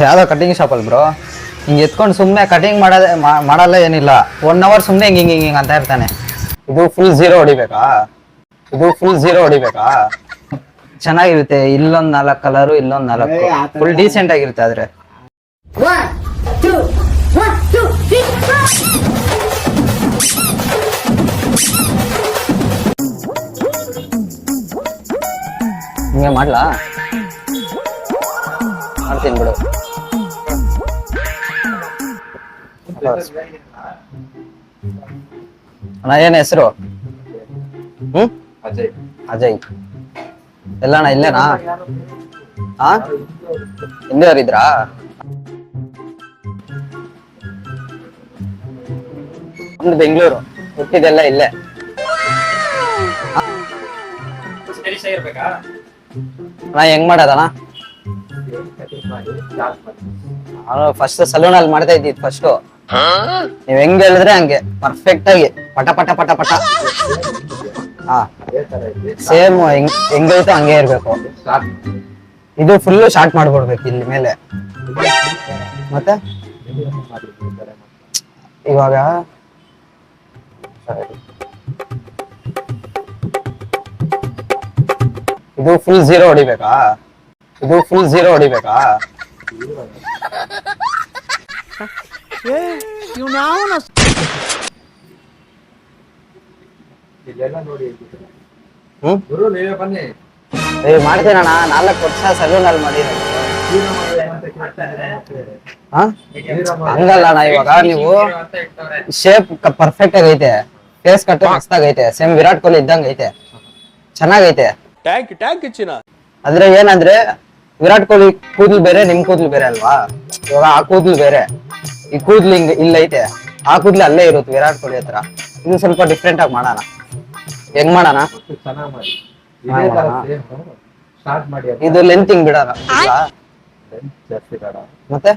ಯಾವ್ದೋ cutting shop ಅಲ್ಲಿ bro ಹಿಂಗೆ ಎತ್ಕೊಂಡು ಸುಮ್ಮನೆ ಕಟಿಂಗ್ ಮಾಡಲ್ಲ ಏನಿಲ್ಲ 1 hour ಸುಮ್ಮನೆ ಹಿಂಗೆ ಅಂತ ಇರ್ತಾನೆ. ಇದು ಫುಲ್ ಝೀರೋ ಹೊಡಿಬೇಕಾ ಚೆನ್ನಾಗಿರುತ್ತೆ. ಇಲ್ಲೊಂದ್ 4 ಕಲರು ಇಲ್ಲೊಂದ್ 4 ಫುಲ್ ಡೀಸೆಂಟ್ ಆಗಿರುತ್ತೆ. ಆದ್ರೆ ಹಿಂಗೆ ಮಾಡ್ತೀನಿ ಬಿಡು. ಅಣ್ಣ ಏನ್ ಹೆಸರು? ಅಜಯ್. ಎಲ್ಲಣ್ಣ ಇಲ್ಲೇನಾ? ಹಾ ಇಲ್ಲಿವರಿದ್ರಾ? ನಮ್ದು ಬೆಂಗಳೂರು, ಹುಟ್ಟಿದೆಲ್ಲ ಇಲ್ಲೇ. ಅಣ್ಣ ಹೆಂಗ್ ಮಾಡೋದಣ್ಣ? ನಾನು ಫಸ್ಟ್ ಸಲೂನ್ ಅಲ್ಲಿ ಮಾಡ್ತಾ ಇದ್ದಿದ್ದು. ಫಸ್ಟ್ ನೀವ್ ಹೆಂಗ್ ಹೇಳಿದ್ರೆ ಹಂಗೆ ಪರ್ಫೆಕ್ಟ್ ಆಗಿ ಪಟ ಪಟ ಪಟ ಪಟ. ಹಾ ಸೇಮ್ ಹೆಂಗೈತೆ ಹಂಗೆ ಇರ್ಬೇಕು. ಇದು ಫುಲ್ ಶಾರ್ಟ್ ಮಾಡ್ಬಿಡ್ಬೇಕು ಇಲ್ಲಿ ಮೇಲೆ. ಮತ್ತೆ ಇವಾಗ ಇದು ಫುಲ್ ಝೀರೋ ಹೊಡಿಬೇಕಾ? ಮಾಡ್ತೀನಣ್ಣ. 4 ವರ್ಷ ಸಲೂನ್ ಅಲ್ಲಿ ಮಾಡಿರೋದು. ಹಂಗಲ್ಲ ಅಣ್ಣ, ಇವಾಗ ನೀವು ಶೇಪ್ ಪರ್ಫೆಕ್ಟ್ ಆಗೈತೆ, ಫೇಸ್ ಕಟ್ ಮಸ್ತಾಗೈತೆ, ಸೇಮ್ ವಿರಾಟ್ ಕೊಹ್ಲಿ ಇದ್ದಂಗ ಐತೆ, ಚೆನ್ನಾಗೈತೆ. ಆದ್ರೆ ಏನಂದ್ರೆ ವಿರಾಟ್ ಕೊಹ್ಲಿ ಕೂದಲು ಬೇರೆ, ನಿಮ್ ಕೂದಲು ಬೇರೆ ಅಲ್ವಾ? ಇವಾಗ ಆ ಕೂದಲು ಬೇರೆ, ಈ ಕೂದಲು ಹಿಂಗ ಇಲ್ಲೈತೆ, ಆ ಕೂದಲು ಅಲ್ಲೇ ಇರುತ್ತೆ ವಿರಾಟ್ ಕೊಹ್ಲಿ ಹತ್ರ. ಇದು ಸ್ವಲ್ಪ ಡಿಫ್ರೆಂಟ್ ಆಗಿ ಮಾಡೋಣ. ಹೆಂಗ್ ಮಾಡೋಣ? ಇದು ಲೆಂತ್ ಹಿಂಗ್ ಬಿಡೋಣ. ಮತ್ತೆ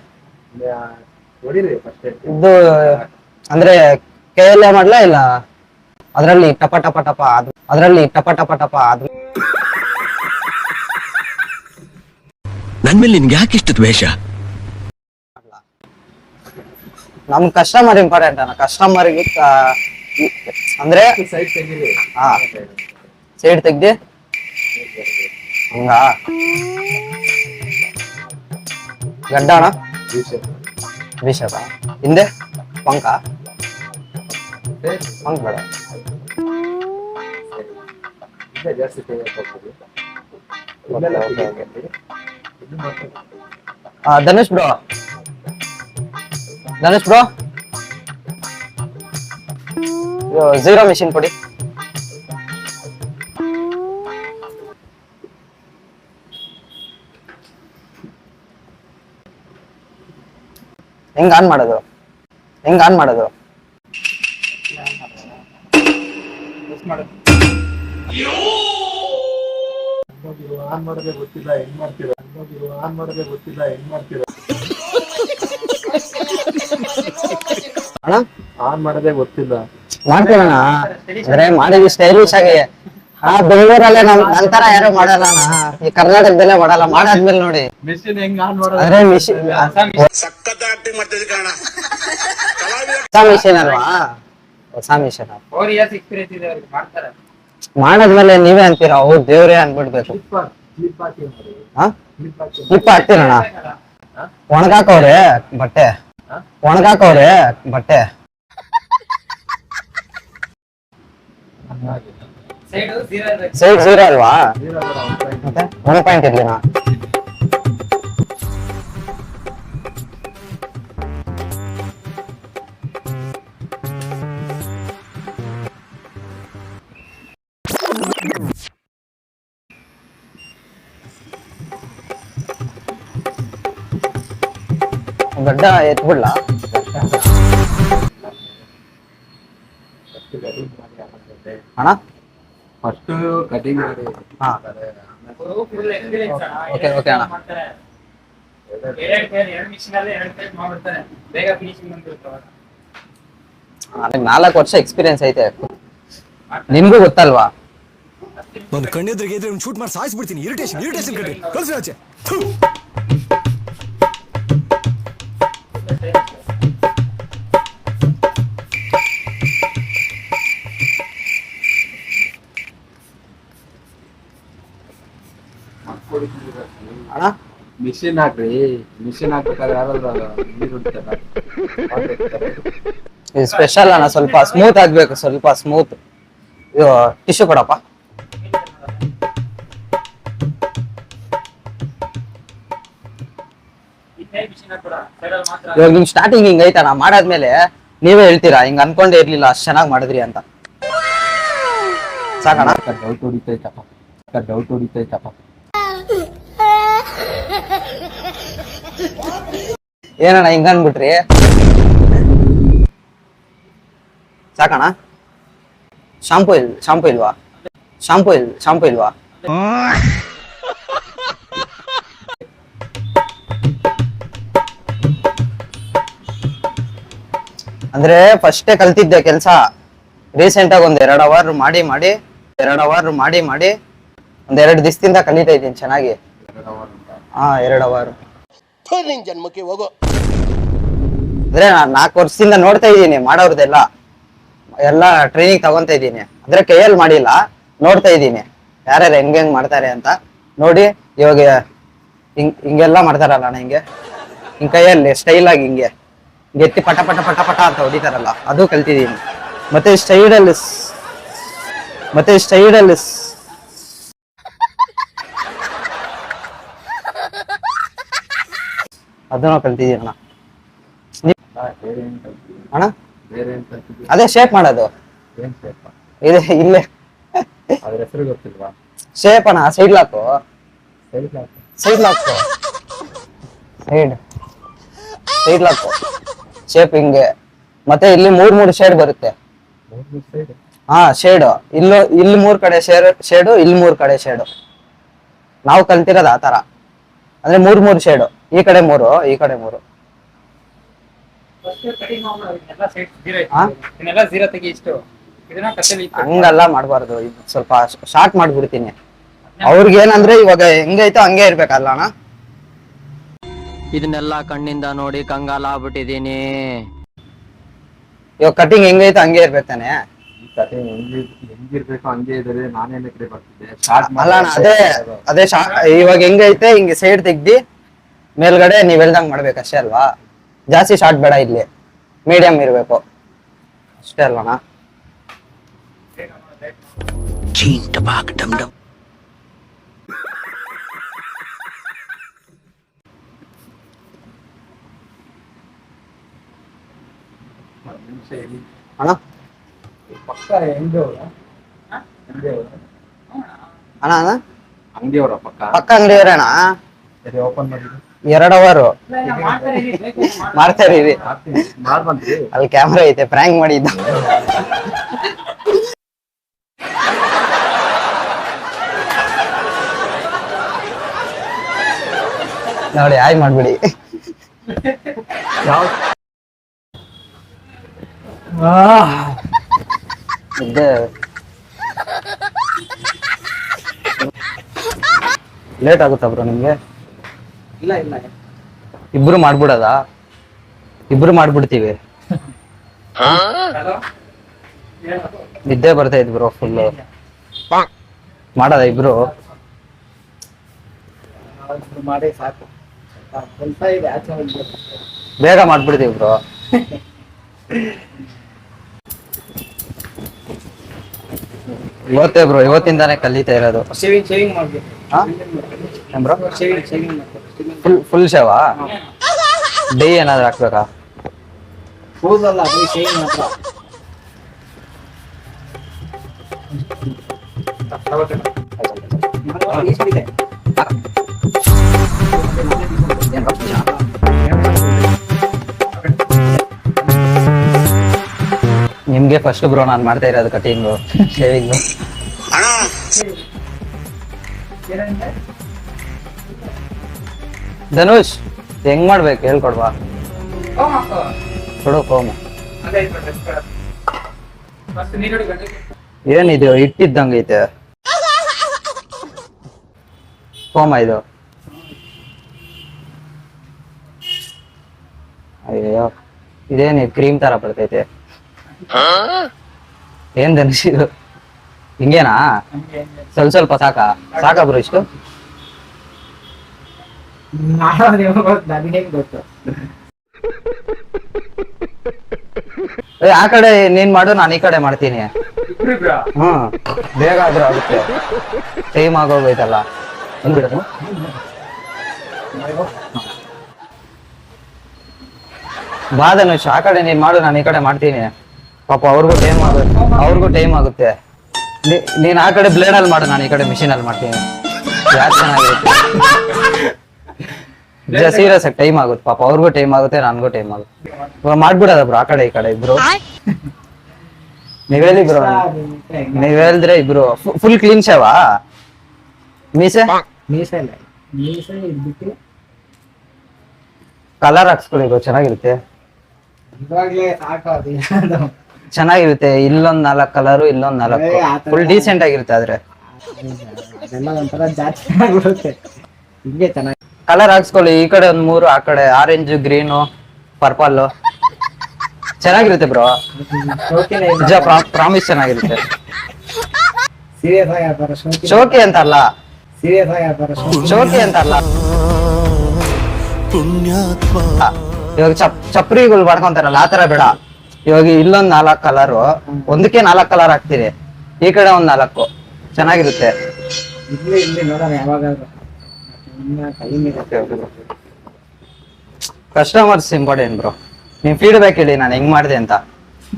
ಇದು ಅಂದ್ರೆ ಕೈಯಲ್ಲೇ ಮಾಡ್ಲಾ ಇಲ್ಲ ಅದ್ರಲ್ಲಿ ಟಪ ಟಪ ಟಪ ಅದು ನನ್ ಮೇಲೆ ನಿನ್ಗೆ ಯಾಕೆ ಇಷ್ಟು ದ್ವೇಷ? ನಮ್ ಕಸ್ಟಮರ್ ಇಂಪಾರ್ಟೆಂಟ್ ಅಣ್ಣ. ಕಸ್ಟಮರ್ಗೆ ಅಂದ್ರೆ ಹಾ ಸೈಡ್ ತೆಗ್ದಿ ಹಂಗ ಗಡ್ಡ ಅಣ್ಣ, ವಿಷದ ಹಿಂದೆ ಪಂಕ ಬೇಡ. ಧನುಷ್ ಬ್ರೋ ಝೀರೋ ಮಿಷಿನ್ ಕೊಡಿ. ಹೆಂಗ್ ಆನ್ ಮಾಡೋದು? ಆನ್ ಮಾಡೋದೇ ಗೊತ್ತಿಲ್ಲ, ಹೆಂಗ್ ಮಾಡ್ತೀರಾ? ಅಣ್ಣ ಆನ್ ಮಾಡೋದೇ ಗೊತ್ತಿಲ್ಲ. ಮಾಡ್ತೀವಣ್ಣ, ಅಂದ್ರೆ ಮಾಡಿದ್ವಿ ಸ್ಟೈಲಿಶ್ ಆಗಿ. ಬೆಂಗಳೂರಲ್ಲೇ ನಂತರ ಯಾರು ಮಾಡಲ್ಲ ಅಣ್ಣ, ಈ ಕರ್ನಾಟಕದಲ್ಲೇ ಮಾಡಲ್ಲ. ಮಾಡಾದ್ಮೇಲೆ ನೋಡಿ ಮೆಷಿನ್ ಹೆಂಗ್ ಆನ್ ಮಾಡೋದು? ಅಂದ್ರೆ ಮಿಷಿನ್ ಮಿಷಿನ್ ಅಲ್ವಾ? ಹೊಸ ಮಿಷಿನ್ ಮಾಡಾದ್ಮೇಲೆ ನೀವೇ ಅಂತೀರಾ ಅವ್ರು ದೇವ್ರೇ ಅನ್ಬಿಡ್ಬೇಕು. ಕ್ಲಿಪ್ ಹಾಕ್ತೀರಣ್ಣ? ಒಣಗಾಕವ್ರೆ ಬಟ್ಟೆ ಸೈಡ್ ಝೀರೋ ಅಲ್ವಾ? ಮತ್ತೆ 1 ಪಾಯಿಂಟ್ ಇರ್ಲಿನಾ? ಗಡ್ಡ ಎತ್ಬಿಡ್ಲಾ? ಅಣ್ಣ ಫಸ್ಟ್ ಕಟಿಂಗ್ ಮಾಡಿ. ಹಾ ಓಕೆ ಅಣ್ಣ. ನನಗೆ 4 ವರ್ಷ ಎಕ್ಸ್ಪೀರಿಯನ್ಸ್ ಐತೆ, ನಿಮ್ಗೂ ಗೊತ್ತಲ್ವಾ? ಒಂದು ಕಣ್ಣೆದ್ರಿಗೆ ಇದ್ರೆ ಶೂಟ್ ಮಾಡಿ ಸಾಯಿಸ್ಬಿಡ್ತೀನಿ. ಇರಿಟೇಷನ್ ಕಟ್ಟಿ ಕಳ್ಸಿ ಆಚೆ. ಮಿಷಿನ್ ಹಾಕ್ರಿ. ಮಿಷಿನ್ ಹಾಕ್ಬೇಕಾದ್ರೆ ಯಾರಾದ್ರೂ ನೀರು ಉಂಟಲ್ಲ ಇದು ಸ್ಪೆಷಲ್ ಅಣ್ಣ, ಸ್ವಲ್ಪ ಸ್ಮೂತ್ ಆಗ್ಬೇಕು, ಸ್ವಲ್ಪ ಸ್ಮೂತ್. ಇದು ಟಿಶ್ಯೂ ಕೊಡಪ್ಪ. ಇವಾಗ ನಿಮ್ ಸ್ಟಾರ್ಟಿಂಗ್ ಹಿಂಗ್ ಐತಣ್ಣ, ಮಾಡಾದ್ಮೇಲೆ ನೀವೇ ಹೇಳ್ತೀರಾ ಹಿಂಗ್ ಅನ್ಕೊಂಡೇ ಇರ್ಲಿಲ್ಲ ಅಷ್ಟ್ ಚೆನ್ನಾಗ್ ಮಾಡಿದ್ರಿ ಅಂತ. ಸಾಕಣ್ಣ. ಡೌಟ್ ಹೊಡಿತೈತಪ್ಪ. ಏನಣ್ಣ ಹಿಂಗ ಅನ್ಬಿಟ್ರಿ? ಸಾಕಣ್ಣ. ಶಾಂಪೂ ಇಲ್ವಾ? ಶಾಂಪೂ ಇಲ್ವಾ? ಅಂದ್ರೆ ಫಸ್ಟೇ ಕಲ್ತಿದ್ದೆ ಕೆಲ್ಸ. ರೀಸೆಂಟ್ ಆಗಿ ಒಂದ್ 2 ಅವರ್ ಮಾಡಿ ಒಂದ್ 2 ದಿವಸದಿಂದ ಕಲಿತಾ ಇದ್ದೀನಿ ಚೆನ್ನಾಗಿ. 2 ಅವರ್ ಜನ್ಮಕ್ಕೆ ಹೋಗೋ. ಅಂದ್ರೆ ನಾನ್ 4 ವರ್ಷದಿಂದ ನೋಡ್ತಾ ಇದ್ದೀನಿ ಮಾಡೋರ್ದೆಲ್ಲ, ಎಲ್ಲ ಟ್ರೈನಿಂಗ್ ತಗೊಂತ ಇದ್ದೀನಿ. ಅಂದ್ರೆ ಕೈಯಲ್ಲಿ ಮಾಡಿಲ್ಲ, ನೋಡ್ತಾ ಇದ್ದೀನಿ ಯಾರ್ಯಾರು ಹೆಂಗ್ ಮಾಡ್ತಾರೆ ಅಂತ ನೋಡಿ. ಇವಾಗ ಹಿಂಗೆಲ್ಲ ಮಾಡ್ತಾರಲ್ಲ ಅಣ್ಣ, ಹಿಂಗ್ ಕೈಯಲ್ಲಿ ಸ್ಟೈಲ್ ಆಗಿ ಹಿಂಗೆ ಎತ್ತಿ ಪಟ ಪಟ ಪಟ ಪಟ ಅಂತ ಹೊಡಿತಾರಲ್ಲ, ಅದು ಕಲ್ತಿದ್ದೀನಿ. ಮತ್ತೆ ಸ್ಟೈಡಲ್ಲಿ ಅದನ್ನು ಕಲ್ತಿದ್ದೀನಿ ಅಣ್ಣ. ಅಣ್ಣ ಅದೇ ಶೇಪ್ ಮಾಡೋದು ಇದೆ ಇಲ್ಲೇ. ಅದ್ರ ಹೆಸರು ಗೊತ್ತಿಲ್ವಾ? ಶೇಪ್ ಅಣ್ಣ, ಸೈಡ್ ಲಾಕು ಶೇಪ್ ಹಿಂಗೆ. ಮತ್ತೆ ಇಲ್ಲಿ 3 ಶೇಡ್ ಬರುತ್ತೆ. ಶೇಡ್ ಇಲ್ಲಿ 3 ಕಡೆ ಶೇಡು, ಇಲ್ಲಿ 3 ಕಡೆ ಶೇಡು. ನಾವು ಕಲ್ತಿರೋದು ಆತರ. ಅಂದ್ರೆ 3 ಶೇಡು, ಈ ಕಡೆ 3, ಈ ಕಡೆ 3. ಹಂಗಲ್ಲ ಮಾಡ್ಬಾರ್ದು, ಇದು ಸ್ವಲ್ಪ ಶಾರ್ಟ್ ಮಾಡ್ಬಿಡ್ತೀನಿ. ಅವ್ರಿಗೆ ಏನಂದ್ರೆ ಇವಾಗ ಹೆಂಗೈತೋ ಹಂಗೆ ಇರ್ಬೇಕಲ್ಲ ಅಣ್ಣ. ಇದನ್ನೆಲ್ಲ ಕಣ್ಣಿಂದ ನೋಡಿ ಕಂಗಾಲ ಆಗ್ಬಿಟ್ಟಿದೀನಿ. ಇವಾಗ ಕಟಿಂಗ್ ಹೆಂಗೈತೋ ಹಂಗೆ ಇರ್ಬೇಕಾನೆ. ಹೆಂಗಿರ್ಬೇಕು ಹಂಗೆ ಇದ್ರೆ ನಾನೇನಕ್ಕೆ ಬರ್ತಿದ್ದೆ. ಅಲ್ಲ ಅಣ್ಣ, ಅದೇ ಇವಾಗ ಹೆಂಗೈತೆ ಹಿಂಗೆ ಸೈಡ್ ತೆಗ್ದಿ ಮೇಲ್ಗಡೆ ನೀವ್ ಹೇಳ್ದಂಗ್ ಮಾಡ್ಬೇಕಷ್ಟೇ ಅಲ್ವಾ? ಜಾಸ್ತಿ ಶಾರ್ಟ್ ಬೇಡ, ಇಲ್ಲಿ ಮೀಡಿಯಂ ಇರ್ಬೇಕು ಅಷ್ಟೇ ಅಲ್ವಣ್ಣ? ಅಣ್ಣ ಪಕ್ಕ ಹೆಂಗವ್ರ ಅಣ್ಣ ಅಂಗಡಿಯವರ ಪಕ್ಕ ಅಂಗಡಿಯವ್ರಣ್ಣ. ಓಪನ್ ಮಾಡಿದ್ರು 2 ಅವರು ಮಾಡ್ತಾ ಇದೀವಿ. ಮಾಡ್ಬಂದ್ರಿ ಅಲ್ಲಿ ಕ್ಯಾಮ್ರಾ ಐತೆ, ಪ್ರ್ಯಾಂಕ್ ಮಾಡಿದ್ದ. ನೋಡಿ ಆಯ್ ಮಾಡ್ಬಿಡಿ. ಲೇಟ್ ಆಗುತ್ತಾ ಬ್ರೋ ನಿಮ್ಗೆ? ಇಲ್ಲ ಇಬ್ರು ಮಾಡ್ಬಿಡ್ತೀವಿ. ನಿದ್ದೆ ಬರ್ತಾ ಇದ್ ಬ್ರೋ ಫುಲ್. ಮಾಡದ ಇಬ್ರು ಮಾಡಿ ಸಾಕು. ಬೇಗ ಮಾಡ್ಬಿಡ್ತೀವಿ ಬ್ರೋ. ಇವತ್ತೇ ಬ್ರೋ, ಇವತ್ತಿಂದಾನೇ ಕಲಿತಾ ಇರೋದು. ಶೇವಿಂಗ್ ಮಾಡ್ಬೇಕು. Bro full Sheva? ಡೇ ಏನಾದ್ರು ಹಾಕ್ಬೇಕಾ? ಕೂದಲಲ್ಲ, ಬರೀ ಶೇವಿಂಗ್ ಮಾತ್ರ. ನಿಮ್ಗೆ ಫಸ್ಟ್ ಬ್ರೋ ನಾನ್ ಮಾಡ್ತಾ ಇರೋದು ಕಟಿಂಗು, ಶೇವಿಂಗು. ಧನುಷ್ ಹೆಂಗ್ ಮಾಡ್ಬೇಕು ಹೇಳ್ಕೊಡ್ವಾ? ಕೊಡು ಕೋಮ. ಏನಿದು ಇಟ್ಟಿದ್ದಂಗೈತೆ ಕೋಮ ಇದು. ಅಯ್ಯೋ ಇದೇನು ಕ್ರೀಮ್ ತರ ಬರ್ತೈತೆ. ಏನ್ ಧನುಷ್ ಇದು? ಹಿಂಗೇನಾ? ಸ್ವಲ್ಪ ಸಾಕಾ ಬ್ರೋ ಇಷ್ಟು? ನನಗೆ ಗೊತ್ತು. ಆ ಕಡೆ ನೀನ್ ಮಾಡು, ನಾನು ಈ ಕಡೆ ಮಾಡ್ತೀನಿ. ಹ್ಮ್, ಬೇಗ ಆದ್ರೂ ಆಗುತ್ತೆ. ಟೈಮ್ ಆಗೋಗೈತಲ್ಲ. ಬಂದ್ಬಿಡೋದು. ಬಾ ಧನುಷ್, ಆ ಕಡೆ ನೀನ್ ಮಾಡು, ನಾನು ಈ ಕಡೆ ಮಾಡ್ತೀನಿ. ಪಾಪ ಅವ್ರಿಗೂ ಟೈಮ್ ಆಗುತ್ತೆ. ನೀನ್ ಆ ಕಡೆ ಬ್ಲೇಡ್ ಅಲ್ಲಿ ಮಾಡು, ನಾನು ಈ ಕಡೆ ಮಿಷಿನ್ ಅಲ್ಲಿ ಮಾಡ್ತೀನಿ. ಯಾರು ಚೆನ್ನಾಗಿರುತ್ತೆ. ಸೀರಿಯಸ್ ಆಗಿ ಟೈಮ್ ಆಗುತ್ತೆ. ಪಾಪ ಅವ್ರಿಗೂ ಟೈಮ್ ಆಗುತ್ತೆ, ನನ್ಗೂ ಟೈಮ್ ಆಗುತ್ತೆ. ಮಾಡ್ಬಿಡೋದ ಬ್ರೋ, ಆ ಕಡೆ ಈ ಕಡೆ ಇಬ್ರು. ನೀವ್ ಹೇಳಿ ಬ್ರೋ, ನೀವ್ ಹೇಳಿದ್ರೆ ಇಬ್ರು ಫುಲ್ ಕ್ಲೀನ್ ಶೇವಾ? ಮೀಸೆ ಇದ್ಬಿಟ್ಟು ಕಲರ್ ಹಾಕ್ಸ್ಕೊಳ್ಳಿ ಬ್ರೋ, ಚೆನ್ನಾಗಿರುತ್ತೆ. ಇವಾಗ್ಲೇ ಸಾಕು ಅದು. ಚೆನ್ನಾಗಿರುತ್ತೆ. ಇಲ್ಲೊಂದ್ 4 ಕಲರು, ಇಲ್ಲೊಂದ್ 4. ಫುಲ್ ಡೀಸೆಂಟ್ ಆಗಿರುತ್ತೆ. ಆದ್ರೆ ಅದೆಲ್ಲ ಒಂಥರ ಜಾಸ್ತಿ ಆಗ್ಬಿಡುತ್ತೆ. ಹಿಂಗೆ ಚೆನ್ನಾಗಿ ಕಲರ್ ಹಾಕ್ಸ್ಕೊಳ್ಳಿ. ಈ ಕಡೆ ಒಂದ್ 3, ಆ ಕಡೆ ಆರೆಂಜ್, ಗ್ರೀನು, ಪರ್ಪಲ್. ಚೆನ್ನಾಗಿರುತ್ತೆ ಬ್ರೋ. ನಿಜ, ಪ್ರಾಮಿಸ್ ಚೆನ್ನಾಗಿರುತ್ತೆ. ಸೀರಿಯಸ್ ಆಗಿ ಹೇಳ್ತಾರೆ. ಶೋಕಿ ಅಂತ ಅಲ್ಲ, ಸೀರಿಯಸ್ ಆಗಿ ಹೇಳ್ತಾರೆ. ಶೋಕಿ ಅಂತ ಅಲ್ಲ. ಇವಾಗ ಚಪ್ರಿಗಳು ಮಾಡ್ಕೊಂತಾರಲ್ಲ, ಆತರ ಬೇಡ. ಇವಾಗ ಇಲ್ಲೊಂದ್ 4 ಕಲರು, ಒಂದಕ್ಕೆ 4 ಕಲರ್ ಹಾಕ್ತೀರಿ. ಈ ಕಡೆ ಒಂದ್ 4 ಚೆನ್ನಾಗಿರುತ್ತೆ. ಇಲ್ಲಿ ನೋಡೋಣ ಯಾವಾಗಾದ್ರೂ. ಟೈಮ್ ಇದೆ. Customers important bro. ನಿಮ್ ಫೀಡ್ಬ್ಯಾಕ್ ಹೇಳಿ ನಾನು ಹೆಂಗ್ ಮಾಡಿದೆ ಅಂತ.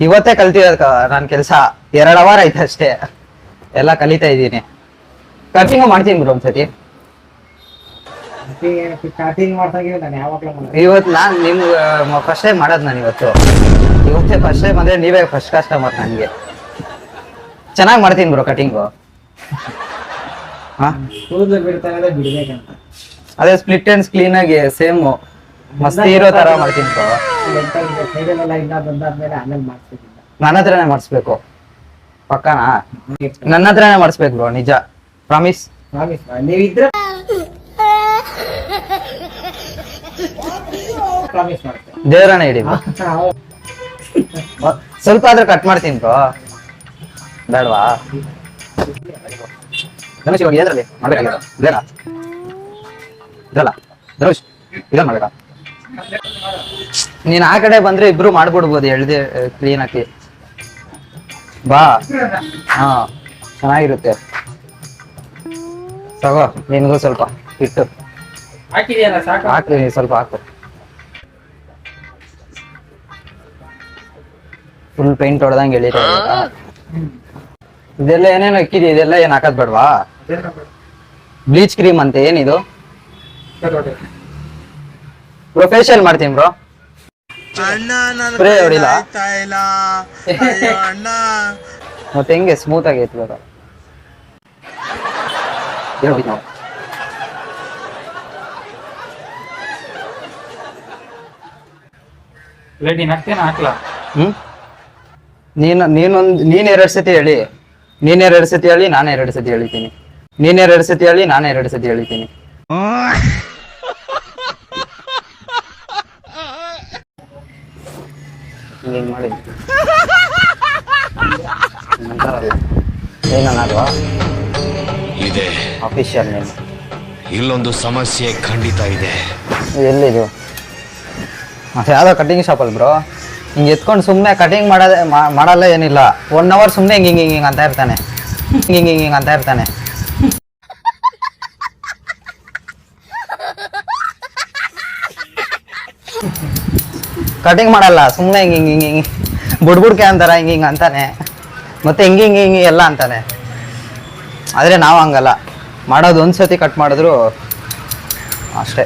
ಇವತ್ತೇ ಕಲ್ತಿರೋದು ನನ್ ಕೆಲ್ಸ. 2 ಅವರ್ ಆಯ್ತು ಅಷ್ಟೇ, ಎಲ್ಲ ಕಲಿತಾ ಇದ್ದೀನಿ. ಕಟಿಂಗ್ ಮಾಡ್ತೀನಿ ಬ್ರೋ ಒಂದ್ಸತಿ. ಸ್ಟಾರ್ಟಿಂಗ್ ಮಾಡ್ದಾಗೆ ನಾನು ಯಾವಾಗ್ಲೂ ಇವತ್ತು ನಾನ್ ನಿಮ್ಗೆ ಫಸ್ಟ್ ಟೈಮ್ ಮಾಡೋದು. ನಾನು ಇವತ್ತೇ ಫಸ್ಟ್ ಟೈಮ್ ಅಂದ್ರೆ ನೀವೇ ಫಸ್ಟ್ ಕಸ್ಟಮರ್ ನನ್ಗೆ. ಚೆನ್ನಾಗಿ ಮಾಡ್ತೀನಿ ಬ್ರೋ ಕಟಿಂಗು. ಕೂದಲು ಬಿಡ್ತಾ ಇರೋದೇ ಬಿಡ್ಬೇಕಂತ. ಅದೇ ಸ್ಪ್ಲಿಟ್ ಅಂಡ್ ಕ್ಲೀನ್ ಆಗಿ ಸೇಮ್ ಮಸ್ತ್ ಇರೋ ತರ ಮಾಡ್ತೀನಿ ಬ್ರೋ. ಸೈಡಲ್ಲೆಲ್ಲ ಇಲ್ಲ ಬಂದಾದ್ಮೇಲೆ ಆಮೇಲೆ ಮಾಡ್ತಿದ್ದಿಲ್ಲ. ನನ್ನ ಹತ್ರನೇ ಮಾಡಿಸ್ಬೇಕು. ಪಕ್ಕನಾ? ನನ್ನ ಹತ್ರನೇ ಮಾಡಿಸ್ಬೇಕು ಬ್ರೋ, ನಿಜ, ಪ್ರಾಮಿಸ್. ನೀವಿದ್ರೆ ಪ್ರಾಮಿಸ್ ಮಾಡ್ತೇವೆ. ದೇವರನ್ನ ಹಿಡಿ bro. ಸ್ವಲ್ಪ ಆದ್ರೆ ಕಟ್ ಮಾಡ್ತೀನಿ ಬ್ರೋ, ಬೇಡವಾ? ಧನುಷ್ ಇವಾಗ ಏನ್ರಲ್ಲಿ ಮಾಡ್ಬೇಕಾಗಿಲ್ಲ? ಇದೇನಾ? ಇದಲ್ಲ ಧನುಷ್, ಇದನ್ನ ಮಾಡ್ಬೇಕಾ? ನೀನ್ ಆ ಕಡೆ ಬಂದ್ರೆ ಇಬ್ರು ಮಾಡ್ಬಿಡ್ಬೋದು, ಎಳ್ದೆ ಕ್ಲೀನ್ ಆಗಿ. ಬಾ. ಹಾ, ಚೆನ್ನಾಗಿರುತ್ತೆ. ತಗೋ, ನಿನ್ಗೂ ಸ್ವಲ್ಪ ಇಟ್ಟು ಹಾಕಿದ್ಯಲ್ಲ ಸಾಕು. ಹಾಕಿ, ಸ್ವಲ್ಪ ಹಾಕು. ಫುಲ್ ಪೇಂಟ್ ಹೊಡೆದಂಗೆ ಎಳಿತಾ ಇದ್ದೀರಾ? ಇದೆಲ್ಲ ಏನೇನು ಇಕ್ಕಿದ್ಯಾ? ಇದೆಲ್ಲ ಏನ್ ಹಾಕದ್ ಬೇಡವಾ? ಬ್ಲೀಚ್ ಕ್ರೀಮ್ ಅಂತೆ, ಏನಿದು? ಪ್ರೊಫೆಷನಲ್ ಮಾಡ್ತೀನಿ ಬ್ರೋ. ಸ್ಪ್ರೇ ಹೊಡಿಲ್ಲ ಮತ್ತೆ ಹೆಂಗೆ ಸ್ಮೂತ್ ಆಗಿ ಐತಿ ಬೇಡ? ನೀನ್ 2 ಸತಿ ಹೇಳಿ. ನೀನ್ 2 ಸತಿ ಹೇಳಿ, ನಾನು 2 ಸತಿ ಹೇಳಿದ್ದೀನಿ. ನೀನ್ 2 ಸತಿ ಹೇಳಿ, ನಾನು 2 ಸತಿ ಹೇಳಿದ್ದೀನಿ. ಹಿಂಗ್ ಮಾಡಿ ಏನನ್ನಾದ್ವಾ ಇದೆ. Official name. ಇಲ್ಲೊಂದು ಸಮಸ್ಯೆ ಖಂಡಿತ ಇದೆ. ಎಲ್ಲಿದು? ಮತ್ತೆ ಯಾವ್ದೋ ಕಟಿಂಗ್ ಶಾಪ್ ಅಲ್ಲಿ ಬ್ರೋ. ಹಿಂಗೆ ಎತ್ಕೊಂಡು ಸುಮ್ಮನೆ ಕಟಿಂಗ್ ಮಾಡಲ್ಲ, ಏನಿಲ್ಲ. 1 ಅವರ್ ಸುಮ್ಮನೆ ಹಿಂಗ್ ಅಂತ ಇರ್ತಾನೆ. ಹಿಂಗ್ ಅಂತ ಇರ್ತಾನೆ. ಕಟಿಂಗ್ ಮಾಡಲ್ಲ, ಸುಮ್ಮನೆ ಹಿಂಗ್ ಬುಡ್ಬುಡ್ಕೆ ಅಂತಾರ, ಹಿಂಗ್ ಅಂತಾನೆ. ಮತ್ತೆ ಹಿಂಗ್ ಎಲ್ಲ ಅಂತಾನೆ. ಆದ್ರೆ ನಾವು ಹಂಗಲ್ಲ ಮಾಡೋದು. ಒಂದ್ಸತಿ ಕಟ್ ಮಾಡಿದ್ರು ಅಷ್ಟೇ.